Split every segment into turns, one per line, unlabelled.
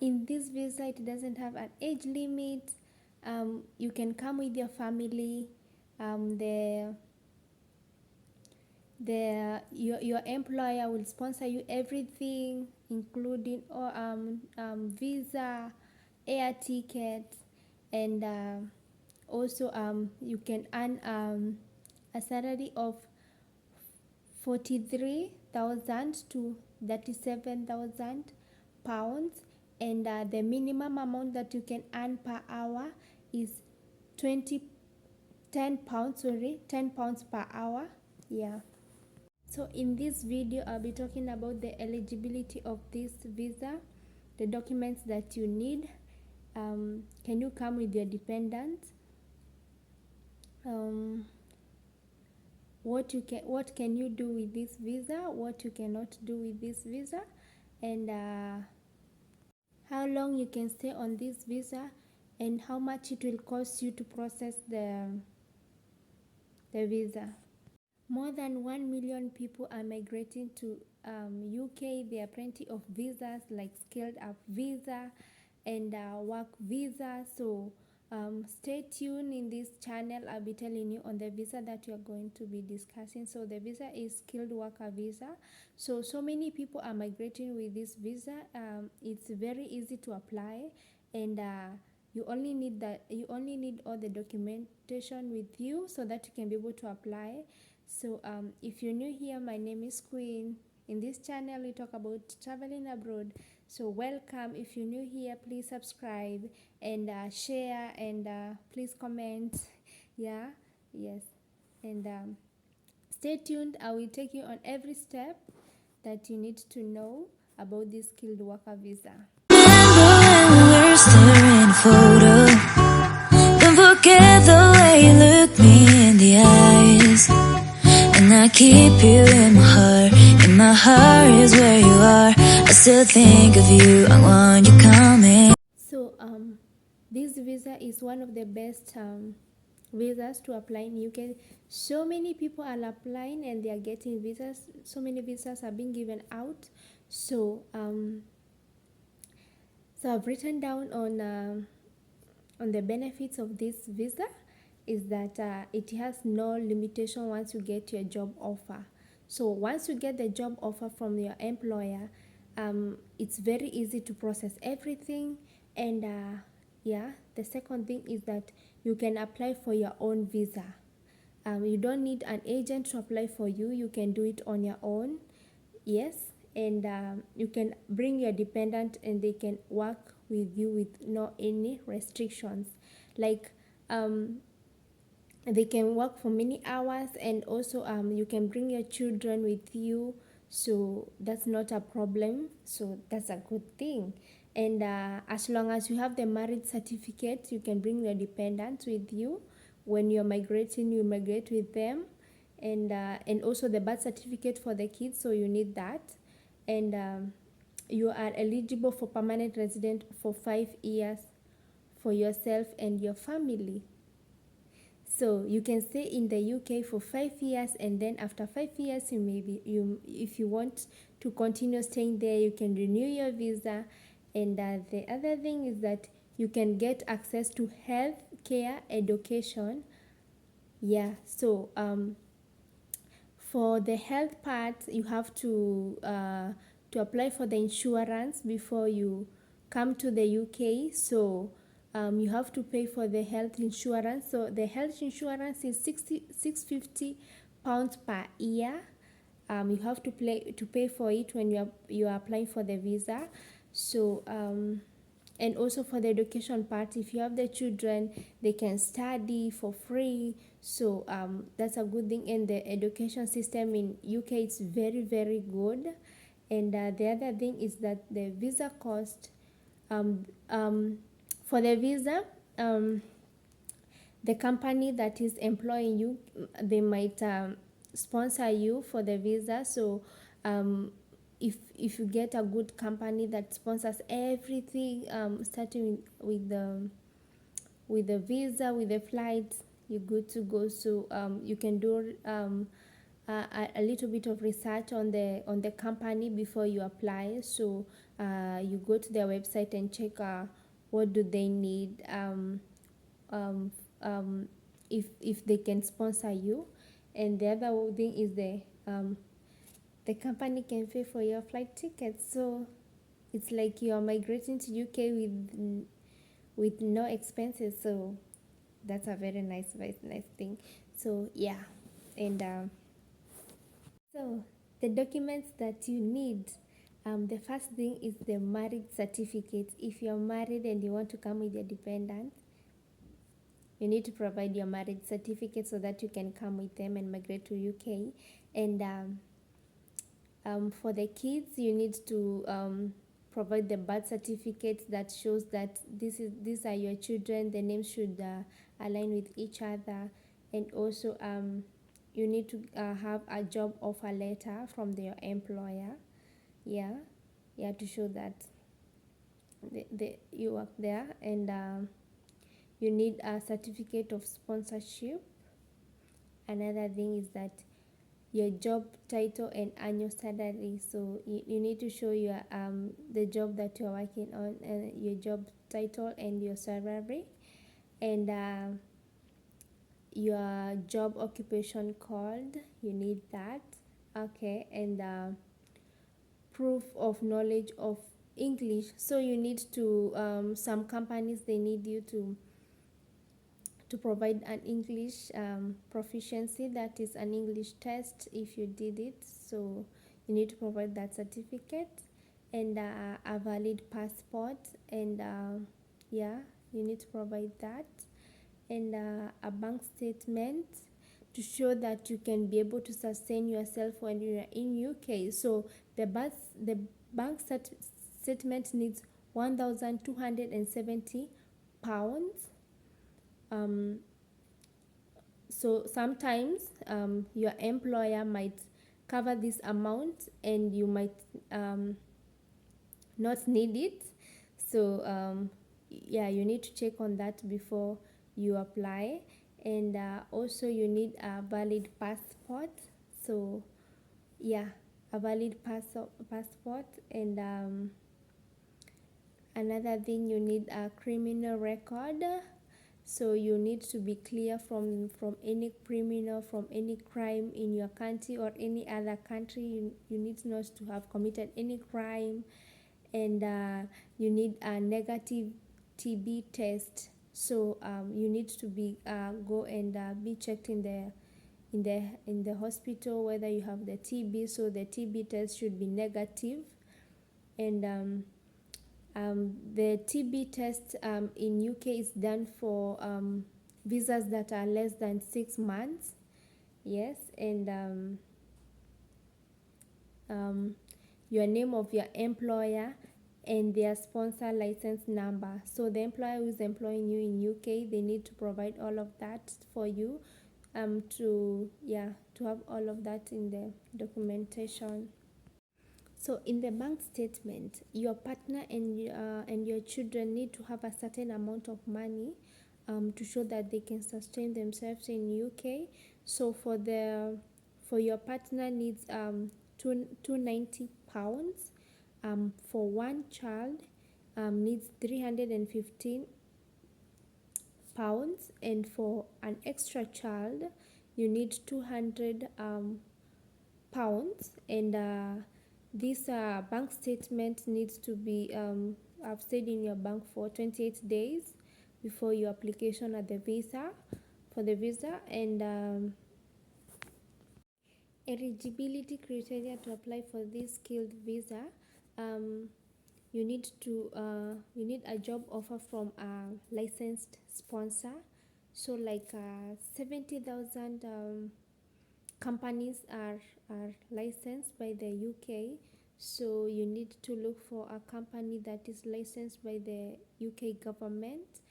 in this visa, it doesn't have an age limit. You can come with your family. Your employer will sponsor you everything, including visa, air ticket, and also you can earn a salary of 43,000 to 37,000 pounds, and the minimum amount that you can earn per hour is 10 pounds, 10 pounds per hour. Yeah. So in this video, I'll be talking about the eligibility of this visa, the documents that you need. Can you come with your dependents? What can you do with this visa? What you cannot do with this visa, and how long you can stay on this visa, and how much it will cost you to process the visa. More than 1 million people are migrating to UK. There are plenty of visas like skilled up visa and work visa. So stay tuned in this channel. I'll be telling you on the visa that we are going to be discussing. So the visa is skilled worker visa. So many people are migrating with this visa. It's very easy to apply, and you only need all the documentation with you so that you can be able to apply. So if you're new here, my name is Queen. In this channel we talk about traveling abroad, so welcome. If you're new here, please subscribe and share, and please comment. Yes, and stay tuned. I will take you on every step that you need to know about this skilled worker visa.
We're staring photo. Don't forget the way you look me in the eyes, and I keep you in my heart. In my heart is where you are. I still think of you. I want you coming.
So this visa is one of the best visas to apply in UK. So many people are applying and they are getting visas. So many visas are being given out. So I've written down on the benefits of this visa is that it has no limitation once you get your job offer. So once you get the job offer from your employer, it's very easy to process everything. And the second thing is that you can apply for your own visa. You don't need an agent to apply for you. You can do it on your own. Yes, and you can bring your dependent and they can work with you with no any restrictions. Like they can work for many hours, and also you can bring your children with you, so that's not a problem. So that's a good thing. And as long as you have the marriage certificate, you can bring your dependents with you. When you're migrating, you migrate with them, and also the birth certificate for the kids, so you need that. And you are eligible for permanent resident for 5 years for yourself and your family. So you can stay in the UK for 5 years, and then after 5 years, if you want to continue staying there, you can renew your visa. And the other thing is that you can get access to health care, education. So for the health part, you have to apply for the insurance before you come to the UK. So you have to pay for the health insurance. So the health insurance is £650 per year. You have to pay for it when you are applying for the visa. So and also for the education part, if you have the children, they can study for free. So that's a good thing. And the education system in UK is very, very good. And the other thing is that the visa cost, for the visa, the company that is employing you, they might sponsor you for the visa. So if you get a good company that sponsors everything, starting with the visa, with the flights, you're good to go. So you can do a little bit of research on the company before you apply. So you go to their website and check what do they need, um, if they can sponsor you. And the other thing is the company can pay for your flight tickets. So it's like you are migrating to UK with no expenses. So that's a very nice thing. So yeah. And so the documents that you need, the first thing is the marriage certificate. If you're married and you want to come with your dependent, you need to provide your marriage certificate so that you can come with them and migrate to UK. And for the kids, you need to provide the birth certificate that shows that these are your children. The names should align with each other. And also you need to have a job offer letter from their employer. Yeah, yeah, to show that you work there. And you need a certificate of sponsorship. Another thing is that your job title and annual salary. So you need to show your the job that you're working on, your job title and your salary. And your job occupation code, you need that. Okay. And proof of knowledge of English. So you need to some companies, they need you to provide an English proficiency, that is an English test if you did it. So you need to provide that certificate. And a valid passport. And yeah, you need to provide that. And a bank statement to show that you can be able to sustain yourself when you're in UK. So the bank statement needs £1,270. So sometimes your employer might cover this amount and you might not need it. So yeah, you need to check on that before you apply. And also you need a valid passport. So yeah, a valid passport. And another thing, you need a criminal record. So you need to be clear from any criminal, from any crime in your country or any other country. You need not to have committed any crime. And you need a negative TB test. So you need to be go and be checked in the hospital whether you have the TB. So the TB test should be negative. And the TB test in UK is done for visas that are less than 6 months. Yes. And your name of your employer and their sponsor license number. So the employer who is employing you in UK, they need to provide all of that for you, to have all of that in the documentation. So in the bank statement, your partner and your children need to have a certain amount of money to show that they can sustain themselves in UK. So for your partner needs £290. For one child needs £315. And for an extra child you need £200. And this bank statement needs to be I've stayed in your bank for 28 days before your application at the visa for the visa. And eligibility criteria to apply for this skilled visa. You need a job offer from a licensed sponsor. So like 70,000 companies are licensed by the UK. So you need to look for a company that is licensed by the UK government.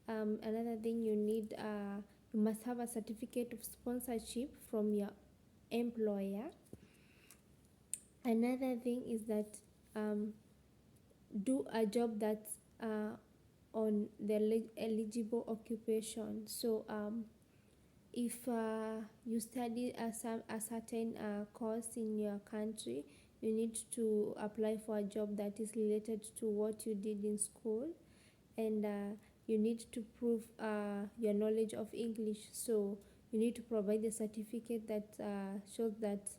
Another thing, you must have a certificate of sponsorship from your employer. Another thing is that do a job that's on the eligible occupation. So if you study a certain course in your country, you need to apply for a job that is related to what you did in school, and you need to prove your knowledge of English. So you need to provide a certificate that shows that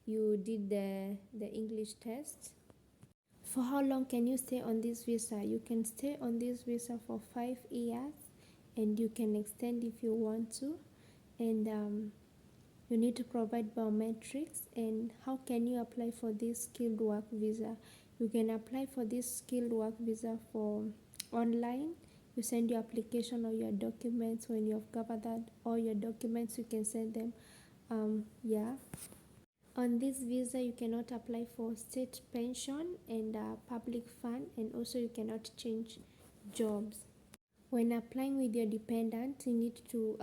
you did the English test. For how long can you stay on this visa? You can stay on this visa for 5 years, and you can extend if you want to. And you need to provide biometrics. And how can you apply for this skilled work visa? You can apply for this skilled work visa for online. You send your application or your documents. When you have gathered all your documents, you can send them. Yeah. On this visa, you cannot apply for state pension and public fund, and also you cannot change jobs. When applying with your dependent, you need to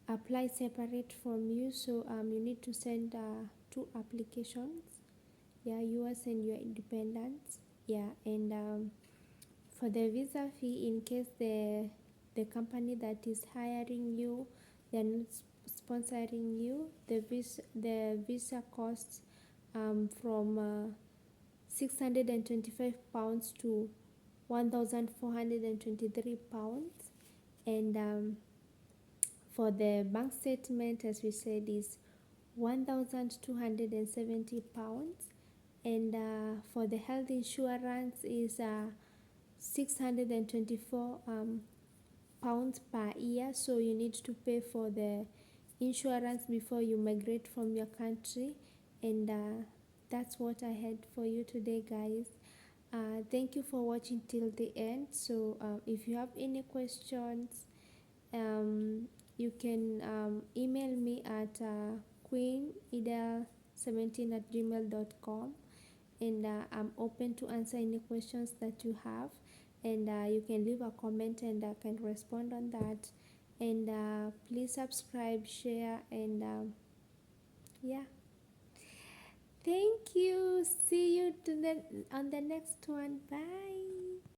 apply separate from you. So you need to send two applications. Yeah, yours and your dependents. Yeah, and for the visa fee, in case the company that is hiring you, they're not sponsoring you, the visa costs from 625 pounds to 1,423 pounds. And for the bank statement, as we said, is 1,270 pounds. And for the health insurance is 624 pounds per year. So you need to pay for the insurance before you migrate from your country. And that's what I had for you today, guys. Thank you for watching till the end. So if you have any questions, you can email me at queenidel17@gmail.com, and I'm open to answer any questions that you have. And you can leave a comment and I can respond on that. And please subscribe, share, and yeah. Thank you. See you on the next one. Bye.